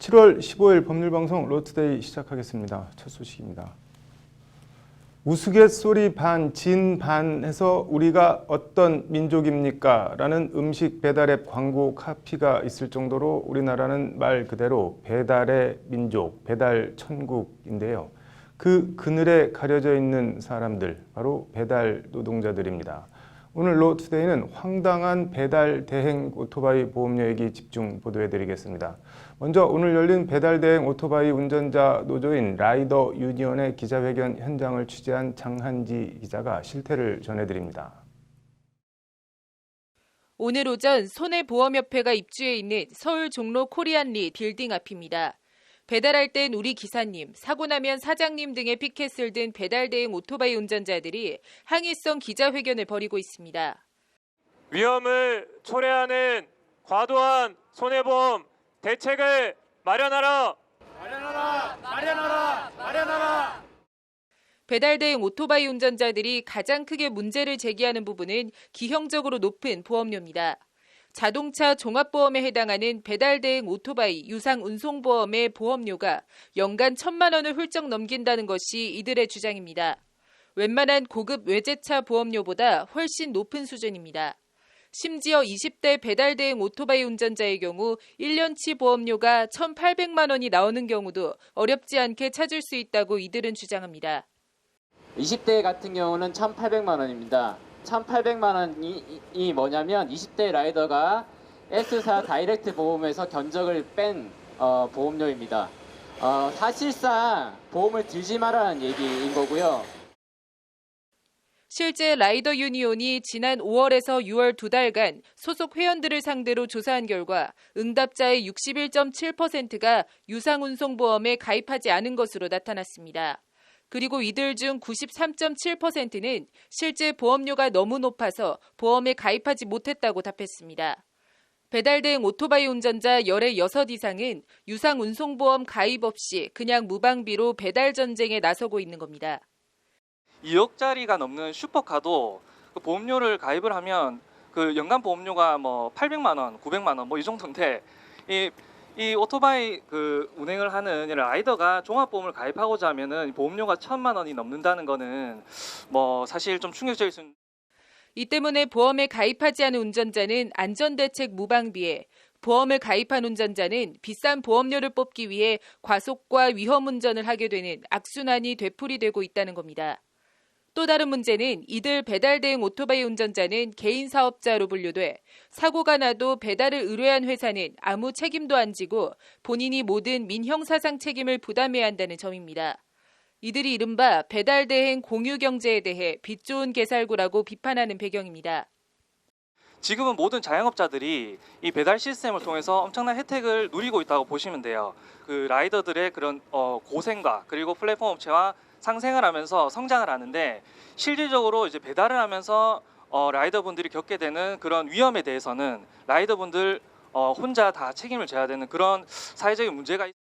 7월 15일 법률방송 로투데이 시작하겠습니다. 첫 소식입니다. 우스갯소리 반, 진 반 해서 우리가 어떤 민족입니까? 라는 음식 배달 앱 광고 카피가 있을 정도로 우리나라는 말 그대로 배달의 민족, 배달 천국인데요. 그 그늘에 가려져 있는 사람들, 바로 배달 노동자들입니다. 오늘 로투데이는 황당한 배달 대행 오토바이 보험료 얘기 집중 보도해드리겠습니다. 먼저 오늘 열린 배달 대행 오토바이 운전자 노조인 라이더 유니온의 기자회견 현장을 취재한 장한지 기자가 실태를 전해드립니다. 오늘 오전 손해보험협회가 입주해 있는 서울 종로 코리안리 빌딩 앞입니다. 배달할 땐 우리 기사님, 사고 나면 사장님 등의 피켓을 든 배달 대행 오토바이 운전자들이 항의성 기자회견을 벌이고 있습니다. 위험을 초래하는 과도한 손해보험 대책을 마련하라! 마련하라! 마련하라! 마련하라! 배달 대행 오토바이 운전자들이 가장 크게 문제를 제기하는 부분은 기형적으로 높은 보험료입니다. 자동차 종합보험에 해당하는 배달 대행 오토바이 유상 운송보험의 보험료가 연간 1,000만 원을 훌쩍 넘긴다는 것이 이들의 주장입니다. 웬만한 고급 외제차 보험료보다 훨씬 높은 수준입니다. 심지어 20대 배달 대행 오토바이 운전자의 경우 1년치 보험료가 1,800만 원이 나오는 경우도 어렵지 않게 찾을 수 있다고 이들은 주장합니다. 20대 같은 경우는 1,800만 원입니다. 1,800만 원이 뭐냐면 20대 라이더가 S사 다이렉트 보험에서 견적을 뺀 보험료입니다. 사실상 보험을 들지 말라는 얘기인 거고요. 실제 라이더 유니온이 지난 5월에서 6월 2달간 소속 회원들을 상대로 조사한 결과 응답자의 61.7%가 유상운송보험에 가입하지 않은 것으로 나타났습니다. 그리고 이들 중 93.7%는 실제 보험료가 너무 높아서 보험에 가입하지 못했다고 답했습니다. 배달 대행 오토바이 운전자 16 이상은 유상운송보험 가입 없이 그냥 무방비로 배달 전쟁에 나서고 있는 겁니다. 2억짜리가 넘는 슈퍼카도 그 보험료를 가입을 하면 그 연간 보험료가 뭐 800만 원, 900만 원 뭐 이 정도인데 이 오토바이 그 운행을 하는 라이더가 종합보험을 가입하고자 하면은 보험료가 1,000만 원이 넘는다는 거는 뭐 사실 좀 충격적일 수 있는. 이 때문에 보험에 가입하지 않은 운전자는 안전대책 무방비에, 보험을 가입한 운전자는 비싼 보험료를 뽑기 위해 과속과 위험운전을 하게 되는 악순환이 되풀이되고 있다는 겁니다. 또 다른 문제는 이들 배달 대행 오토바이 운전자는 개인 사업자로 분류돼 사고가 나도 배달을 의뢰한 회사는 아무 책임도 안 지고 본인이 모든 민형사상 책임을 부담해야 한다는 점입니다. 이들이 이른바 배달 대행 공유 경제에 대해 빚 좋은 개살구라고 비판하는 배경입니다. 지금은 모든 자영업자들이 이 배달 시스템을 통해서 엄청난 혜택을 누리고 있다고 보시면 돼요. 그 라이더들의 그런 고생과 그리고 플랫폼 업체와 상생을 하면서 성장을 하는데 실질적으로 이제 배달을 하면서 라이더분들이 겪게 되는 그런 위험에 대해서는 라이더분들 혼자 다 책임을 져야 되는 그런 사회적인 문제가 있습니다.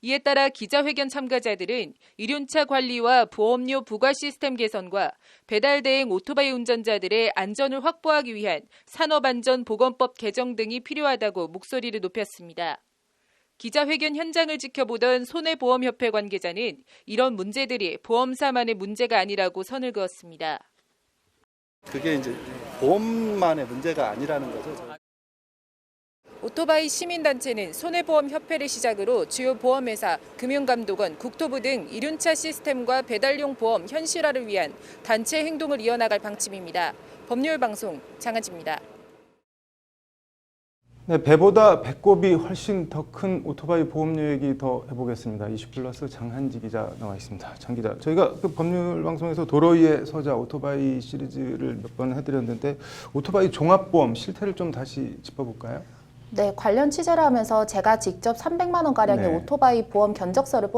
이에 따라 기자회견 참가자들은 이륜차 관리와 보험료 부과 시스템 개선과 배달 대행 오토바이 운전자들의 안전을 확보하기 위한 산업안전보건법 개정 등이 필요하다고 목소리를 높였습니다. 기자회견 현장을 지켜보던 손해보험협회 관계자는 이런 문제들이 보험사만의 문제가 아니라고 선을 그었습니다. 그게 이제 보험만의 문제가 아니라는 거죠. 오토바이 시민단체는 손해보험협회를 시작으로 주요 보험회사, 금융감독원, 국토부 등 이륜차 시스템과 배달용 보험 현실화를 위한 단체 행동을 이어나갈 방침입니다. 법률방송 장한지입니다. 네, 배보다 배꼽이 훨씬 더 큰 오토바이 보험료 얘기 더 해보겠습니다. 이슈플러스 장한지 기자 나와 있습니다. 장 기자, 저희가 그 법률방송에서 도로 위에 서자 오토바이 시리즈를 몇 번 해드렸는데 오토바이 종합보험 실태를 좀 다시 짚어볼까요? 네, 관련 취재를 하면서 제가 직접 300만 원가량의 네. 오토바이 보험 견적서를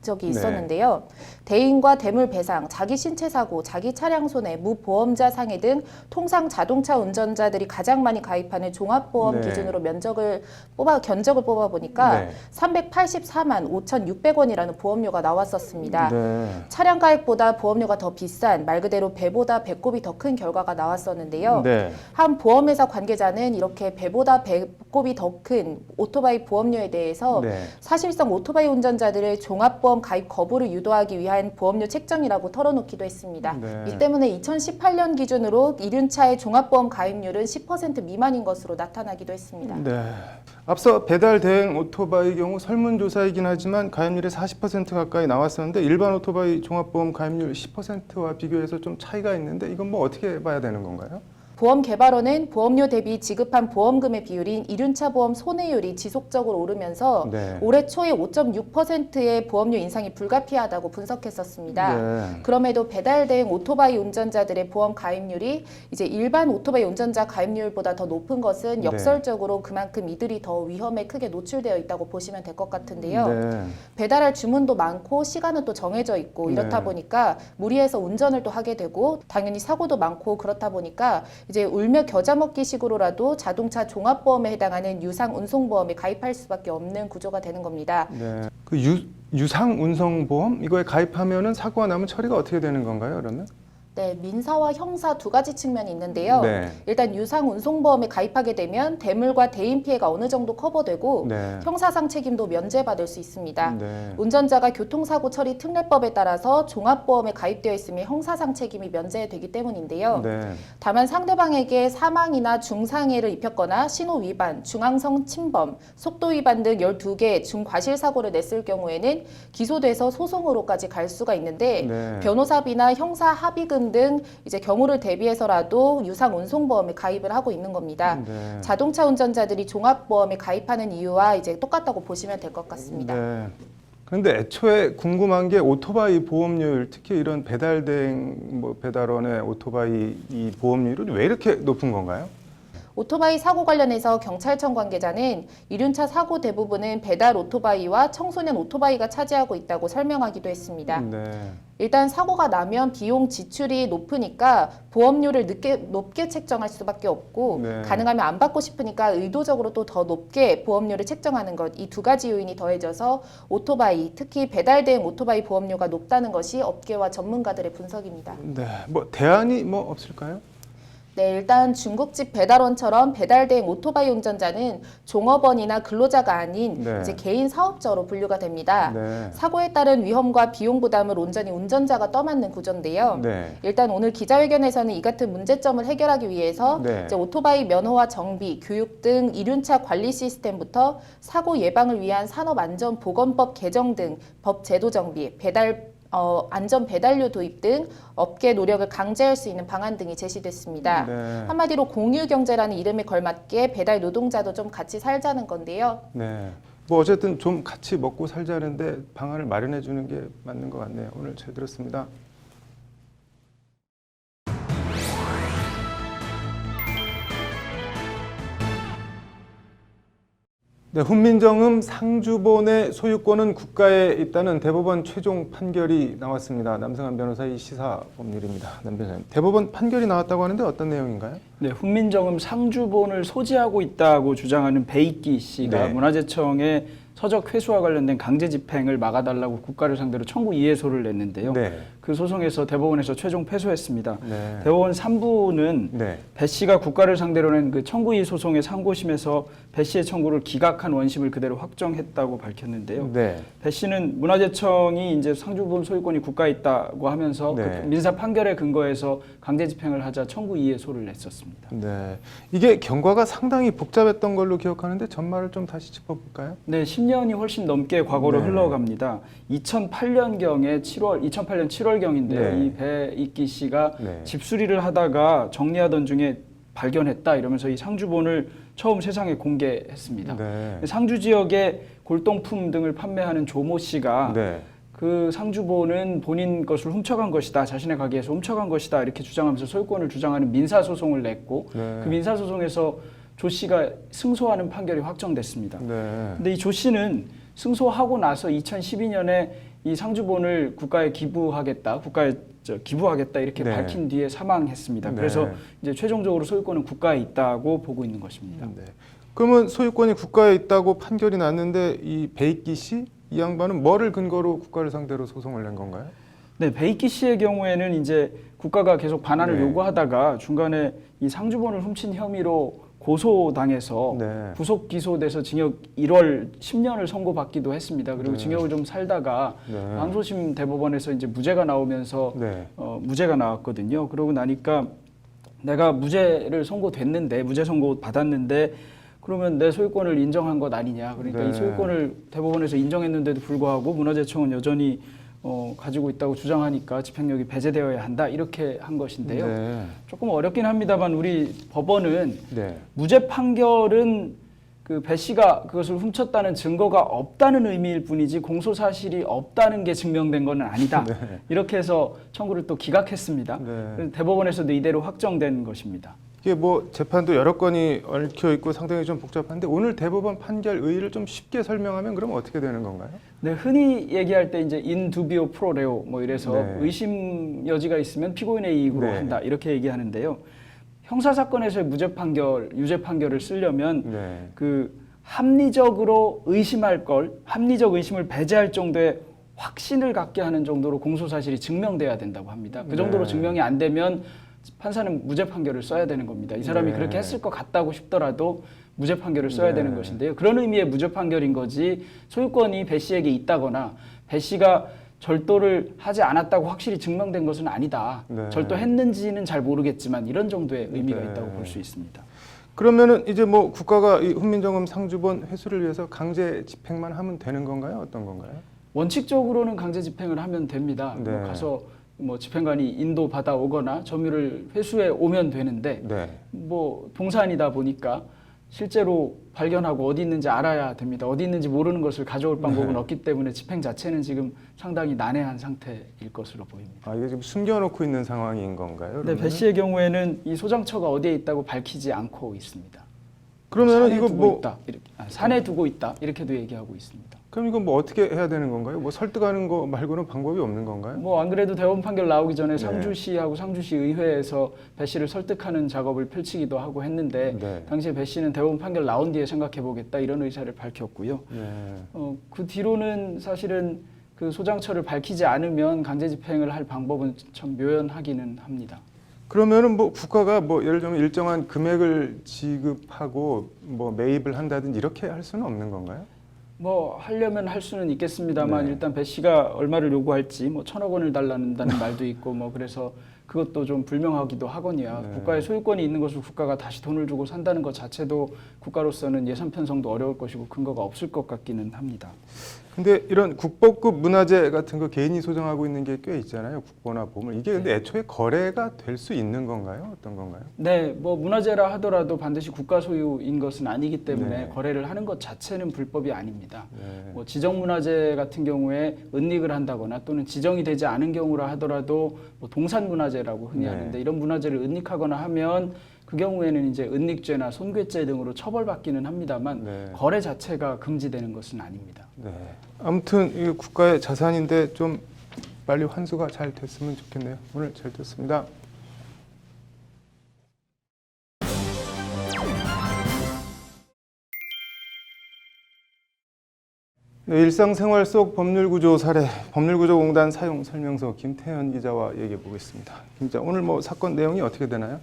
적이 네. 있었는데요. 대인과 대물 배상, 자기 신체 사고, 자기 차량 손해, 무보험자 상해 등 통상 자동차 운전자들이 가장 많이 가입하는 종합보험 네. 기준으로 견적을 뽑아 보니까 네. 384만 5,600원이라는 보험료가 나왔었습니다. 네. 차량 가입보다 보험료가 더 비싼 말 그대로 배보다 배꼽이 더 큰 결과가 나왔었는데요. 네. 한 보험회사 관계자는 이렇게 배보다 배꼽이 더 큰 오토바이 보험료에 대해서 네. 사실상 오토바이 운전자들의 종합보험 가입 거부를 유도하기 위한 보험료 책정이라고 털어놓기도 했습니다. 네. 이 때문에 2018년 기준으로 이륜차의 종합보험 가입률은 10% 미만인 것으로 나타나기도 했습니다. 네. 앞서 배달 대행 오토바이 경우 설문조사이긴 하지만 가입률이 40% 가까이 나왔었는데 일반 오토바이 종합보험 가입률 10%와 비교해서 좀 차이가 있는데 이건 뭐 어떻게 봐야 되는 건가요? 보험개발원은 보험료 대비 지급한 보험금의 비율인 이륜차 보험 손해율이 지속적으로 오르면서 네. 올해 초에 5.6%의 보험료 인상이 불가피하다고 분석했었습니다. 네. 그럼에도 배달 대행 오토바이 운전자들의 보험 가입률이 이제 일반 오토바이 운전자 가입률보다 더 높은 것은 네. 역설적으로 그만큼 이들이 더 위험에 크게 노출되어 있다고 보시면 될 것 같은데요. 네. 배달할 주문도 많고 시간은 또 정해져 있고 이렇다 네. 보니까 무리해서 운전을 또 하게 되고 당연히 사고도 많고 그렇다 보니까 이제 울며 겨자 먹기 식으로라도 자동차 종합보험에 해당하는 유상 운송보험에 가입할 수밖에 없는 구조가 되는 겁니다. 네. 그 유상 운송보험 이거에 가입하면은 사고가 나면 처리가 어떻게 되는 건가요? 그러면? 네, 민사와 형사 두 가지 측면이 있는데요. 네. 일단 유상 운송보험에 가입하게 되면 대물과 대인 피해가 어느 정도 커버되고 네. 형사상 책임도 면제받을 수 있습니다. 네. 운전자가 교통사고 처리 특례법에 따라서 종합보험에 가입되어 있으면 형사상 책임이 면제되기 때문인데요. 네. 다만 상대방에게 사망이나 중상해를 입혔거나 신호 위반, 중앙선 침범, 속도 위반 등 12개의 중과실 사고를 냈을 경우에는 기소돼서 소송으로까지 갈 수가 있는데 네. 변호사비나 형사 합의금 등 이제 경우를 대비해서라도 유상 운송보험에 가입을 하고 있는 겁니다. 네. 자동차 운전자들이 종합보험에 가입하는 이유와 이제 똑같다고 보시면 될 것 같습니다. 네. 그런데 애초에 궁금한 게 오토바이 보험료율, 특히 이런 배달 대행 배달원의 오토바이 이 보험료율이 왜 이렇게 높은 건가요? 오토바이 사고 관련해서 경찰청 관계자는 이륜차 사고 대부분은 배달 오토바이와 청소년 오토바이가 차지하고 있다고 설명하기도 했습니다. 네. 일단 사고가 나면 비용 지출이 높으니까 보험료를 높게 책정할 수밖에 없고 네. 가능하면 안 받고 싶으니까 의도적으로 또 더 높게 보험료를 책정하는 것, 이 두 가지 요인이 더해져서 오토바이, 특히 배달 대행 오토바이 보험료가 높다는 것이 업계와 전문가들의 분석입니다. 네. 대안이 없을까요? 네, 일단 중국집 배달원처럼 배달 대행 오토바이 운전자는 종업원이나 근로자가 아닌 네. 이제 개인 사업자로 분류가 됩니다. 네. 사고에 따른 위험과 비용 부담을 온전히 운전자가 떠맡는 구조인데요. 네. 일단 오늘 기자회견에서는 이 같은 문제점을 해결하기 위해서 네. 이제 오토바이 면허와 정비, 교육 등 이륜차 관리 시스템부터 사고 예방을 위한 산업안전보건법 개정 등 법 제도 정비, 안전 배달료 도입 등 업계 노력을 강제할 수 있는 방안 등이 제시됐습니다. 네. 한마디로 공유경제라는 이름에 걸맞게 배달 노동자도 좀 같이 살자는 건데요. 네. 어쨌든 좀 같이 먹고 살자는데 방안을 마련해 주는 게 맞는 것 같네요. 오늘 잘 들었습니다. 네, 훈민정음 상주본의 소유권은 국가에 있다는 대법원 최종 판결이 나왔습니다. 남승환 변호사의 시사법률입니다. 남 변호사님, 대법원 판결이 나왔다고 하는데 어떤 내용인가요? 네, 훈민정음 상주본을 소지하고 있다고 주장하는 배익기 씨가 네. 문화재청에 서적 회수와 관련된 강제 집행을 막아달라고 국가를 상대로 청구 이해소를 냈는데요. 네. 그 소송에서 대법원에서 최종 패소했습니다. 네. 대법원 3부는 네. 배 씨가 국가를 상대로 낸 그 청구 이해 소송의 상고심에서 배 씨의 청구를 기각한 원심을 그대로 확정했다고 밝혔는데요. 네. 배 씨는 문화재청이 이제 상주본 소유권이 국가에 있다고 하면서 네. 그 민사 판결에 근거해서 강제 집행을 하자 청구 이해소를 냈었습니다. 네. 이게 경과가 상당히 복잡했던 걸로 기억하는데 전말을 좀 다시 짚어볼까요? 네, 10년이 훨씬 넘게 과거로 네. 흘러갑니다. 2008년 7월경인데요. 네. 이 배익기 씨가 네. 집수리를 하다가 정리하던 중에 발견했다 이러면서 이 상주본을 처음 세상에 공개했습니다. 네. 상주 지역에 골동품 등을 판매하는 조모 씨가 네. 그 상주본은 본인 것을 훔쳐간 것이다. 자신의 가게에서 훔쳐간 것이다. 이렇게 주장하면서 소유권을 주장하는 민사소송을 냈고 네. 그 민사소송에서 조 씨가 승소하는 판결이 확정됐습니다. 네. 근데 이 조 씨는 승소하고 나서 2012년에 이 상주본을 국가에 기부하겠다, 기부하겠다 이렇게 네. 밝힌 뒤에 사망했습니다. 네. 그래서 이제 최종적으로 소유권은 국가에 있다고 보고 있는 것입니다. 네. 그러면 소유권이 국가에 있다고 판결이 났는데 이 베이키 씨, 이 양반은 뭐를 근거로 국가를 상대로 소송을 낸 건가요? 네, 베이키 씨의 경우에는 이제 국가가 계속 반환을 네. 요구하다가 중간에 이 상주본을 훔친 혐의로 고소당해서 네. 구속 기소돼서 징역 1월 10년을 선고받기도 했습니다. 그리고 네. 징역을 좀 살다가 네. 항소심 대법원에서 이제 무죄가 나오면서 네. 무죄가 나왔거든요. 그러고 나니까 내가 무죄를 선고됐는데 무죄 선고 받았는데 그러면 내 소유권을 인정한 것 아니냐. 그러니까 네. 이 소유권을 대법원에서 인정했는데도 불구하고 문화재청은 여전히 가지고 있다고 주장하니까 집행력이 배제되어야 한다. 이렇게 한 것인데요. 네. 조금 어렵긴 합니다만 우리 법원은 네. 무죄 판결은 그 배 씨가 그것을 훔쳤다는 증거가 없다는 의미일 뿐이지 공소 사실이 없다는 게 증명된 건 아니다. 네. 이렇게 해서 청구를 또 기각했습니다. 네. 그래서 대법원에서도 이대로 확정된 것입니다. 이게 뭐 재판도 여러 건이 얽혀 있고 상당히 좀 복잡한데 오늘 대법원 판결 의의를 좀 쉽게 설명하면 그러면 어떻게 되는 건가요? 네, 흔히 얘기할 때 이제 in dubio pro reo 뭐 이래서 네. 의심 여지가 있으면 피고인의 이익으로 네. 한다 이렇게 얘기하는데요. 형사 사건에서의 무죄 판결, 유죄 판결을 쓰려면 네. 그 합리적으로 의심할 걸, 합리적 의심을 배제할 정도의 확신을 갖게 하는 정도로 공소 사실이 증명돼야 된다고 합니다. 그 정도로 네. 증명이 안 되면 판사는 무죄 판결을 써야 되는 겁니다. 이 사람이 네. 그렇게 했을 것 같다고 싶더라도 무죄 판결을 써야 네. 되는 것인데요. 그런 의미의 무죄 판결인 거지 소유권이 배 씨에게 있다거나 배 씨가 절도를 하지 않았다고 확실히 증명된 것은 아니다. 네. 절도했는지는 잘 모르겠지만 이런 정도의 의미가 네. 있다고 볼 수 있습니다. 그러면은 이제 뭐 국가가 이 훈민정음 상주본 회수를 위해서 강제 집행만 하면 되는 건가요? 어떤 건가요? 원칙적으로는 강제 집행을 하면 됩니다. 네. 뭐 가서 뭐 집행관이 인도 받아 오거나 점유를 회수해 오면 되는데 네. 뭐 동산이다 보니까 실제로 발견하고 어디 있는지 알아야 됩니다. 어디 있는지 모르는 것을 가져올 방법은 네. 없기 때문에 집행 자체는 지금 상당히 난해한 상태일 것으로 보입니다. 아 이게 지금 숨겨놓고 있는 상황인 건가요? 네, 배 씨의 경우에는 이 소장처가 어디에 있다고 밝히지 않고 있습니다. 그러면은 산에 이거 두고 뭐 있다, 산에 두고 있다 이렇게도 얘기하고 있습니다. 그럼 이거 뭐 어떻게 해야 되는 건가요? 뭐 설득하는 거 말고는 방법이 없는 건가요? 뭐 안 그래도 대법원 판결 나오기 전에 네. 상주시하고 상주시 의회에서 배 씨를 설득하는 작업을 펼치기도 하고 했는데 네. 당시에 배 씨는 대법원 판결 나온 뒤에 생각해 보겠다 이런 의사를 밝혔고요. 네. 그 뒤로는 사실은 그 소장처를 밝히지 않으면 강제 집행을 할 방법은 참 묘연하기는 합니다. 그러면은 뭐 국가가 뭐 예를 들면 일정한 금액을 지급하고 뭐 매입을 한다든지 이렇게 할 수는 없는 건가요? 뭐 하려면 할 수는 있겠습니다만 네. 일단 배 씨가 얼마를 요구할지 뭐 1,000억 원을 달라는다는 말도 있고 뭐 그래서 그것도 좀 불명하기도 하거니와 네. 국가의 소유권이 있는 것을 국가가 다시 돈을 주고 산다는 것 자체도 국가로서는 예산 편성도 어려울 것이고 근거가 없을 것 같기는 합니다. 근데 이런 국보급 문화재 같은 거 개인이 소장하고 있는 게 꽤 있잖아요. 국보나 보물. 이게 근데 애초에 거래가 될 수 있는 건가요? 어떤 건가요? 네, 뭐 문화재라 하더라도 반드시 국가 소유인 것은 아니기 때문에 네. 거래를 하는 것 자체는 불법이 아닙니다. 네. 뭐 지정 문화재 같은 경우에 은닉을 한다거나 또는 지정이 되지 않은 경우라 하더라도 뭐 동산 문화재라고 흔히 네. 하는데 이런 문화재를 은닉하거나 하면 그 경우에는 이제 은닉죄나 손괴죄 등으로 처벌받기는 합니다만 네. 거래 자체가 금지되는 것은 아닙니다. 네. 아무튼 이 국가의 자산인데 좀 빨리 환수가 잘 됐으면 좋겠네요. 오늘 잘 됐습니다. 네, 일상생활 속 법률구조 사례, 법률구조공단 사용 설명서 김태현 기자와 얘기해 보겠습니다. 김 기자, 오늘 뭐 사건 내용이 어떻게 되나요?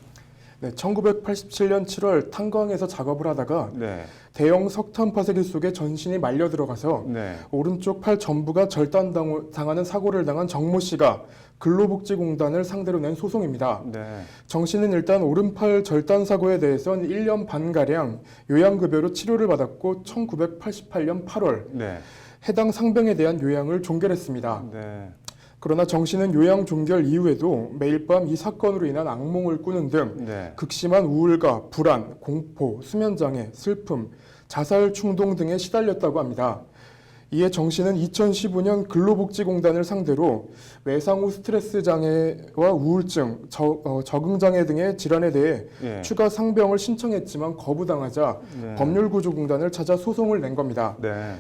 네, 1987년 7월 탄광에서 작업을 하다가 네, 대형 석탄 파쇄기 속에 전신이 말려 들어가서 네, 오른쪽 팔 전부가 절단당하는 사고를 당한 정모 씨가 근로복지공단을 상대로 낸 소송입니다. 네, 정 씨는 일단 오른팔 절단 사고에 대해서는 1년 반가량 요양급여로 치료를 받았고 1988년 8월 네, 해당 상병에 대한 요양을 종결했습니다. 네, 그러나 정 씨는 요양 종결 이후에도 매일 밤 이 사건으로 인한 악몽을 꾸는 등 네, 극심한 우울과 불안, 공포, 수면장애, 슬픔, 자살 충동 등에 시달렸다고 합니다. 이에 정 씨는 2015년 근로복지공단을 상대로 외상 후 스트레스 장애와 우울증, 적응장애 등의 질환에 대해 예. 추가 상병을 신청했지만 거부당하자 네. 법률구조공단을 찾아 소송을 낸 겁니다. 네,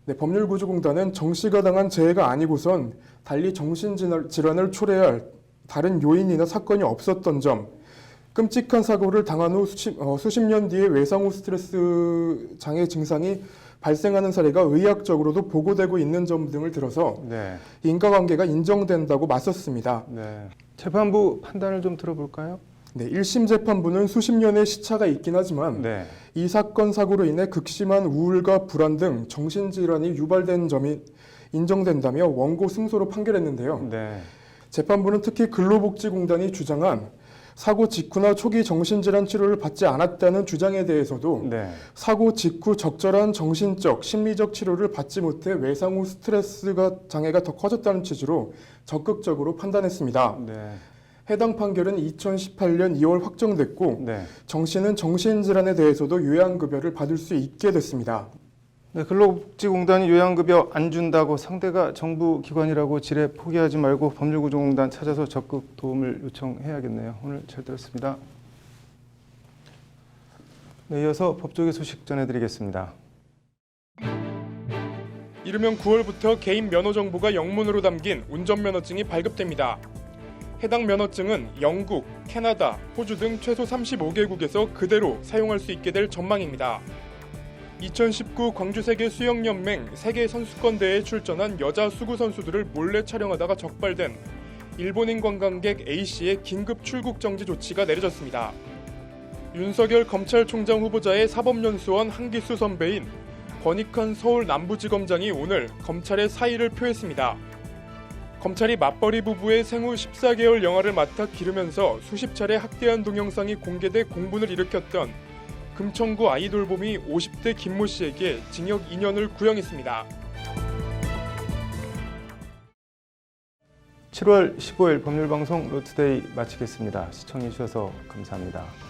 네, 법률구조공단은 정 씨가 당한 재해가 아니고선 달리 정신질환을 초래할 다른 요인이나 사건이 없었던 점, 끔찍한 사고를 당한 후 수십 년 뒤에 외상후 스트레스 장애 증상이 발생하는 사례가 의학적으로도 보고되고 있는 점 등을 들어서 네. 인과관계가 인정된다고 맞섰습니다. 네. 재판부 판단을 좀 들어볼까요? 네, 1심 재판부는 수십 년의 시차가 있긴 하지만 네. 이 사건 사고로 인해 극심한 우울과 불안 등 정신질환이 유발된 점이 인정된다며 원고 승소로 판결했는데요. 네. 재판부는 특히 근로복지공단이 주장한 사고 직후나 초기 정신질환 치료를 받지 않았다는 주장에 대해서도 네. 사고 직후 적절한 정신적, 심리적 치료를 받지 못해 외상후 스트레스가 장애가 더 커졌다는 취지로 적극적으로 판단했습니다. 네. 해당 판결은 2018년 2월 확정됐고 네. 정 씨는 정신질환에 대해서도 요양급여를 받을 수 있게 됐습니다. 네, 근로복지공단이 요양급여 안 준다고 상대가 정부 기관이라고 지레 포기하지 말고 법률구조공단 찾아서 적극 도움을 요청해야겠네요. 오늘 잘 들었습니다. 네, 이어서 법조계 소식 전해드리겠습니다. 이르면 9월부터 개인 면허 정보가 영문으로 담긴 운전면허증이 발급됩니다. 해당 면허증은 영국, 캐나다, 호주 등 최소 35개국에서 그대로 사용할 수 있게 될 전망입니다. 2019 광주세계수영연맹 세계선수권대회에 출전한 여자 수구 선수들을 몰래 촬영하다가 적발된 일본인 관광객 A씨의 긴급 출국 정지 조치가 내려졌습니다. 윤석열 검찰총장 후보자의 사법연수원 한기수 선배인 권익환 서울 남부지검장이 오늘 검찰에 사의를 표했습니다. 검찰이 맞벌이 부부의 생후 14개월 영아를 맡아 기르면서 수십 차례 학대한 동영상이 공개돼 공분을 일으켰던 금천구 아이돌봄이 50대 김모 씨에게 징역 2년을 구형했습니다. 7월 15일 법률방송 로투데이 마치겠습니다. 시청해주셔서 감사합니다.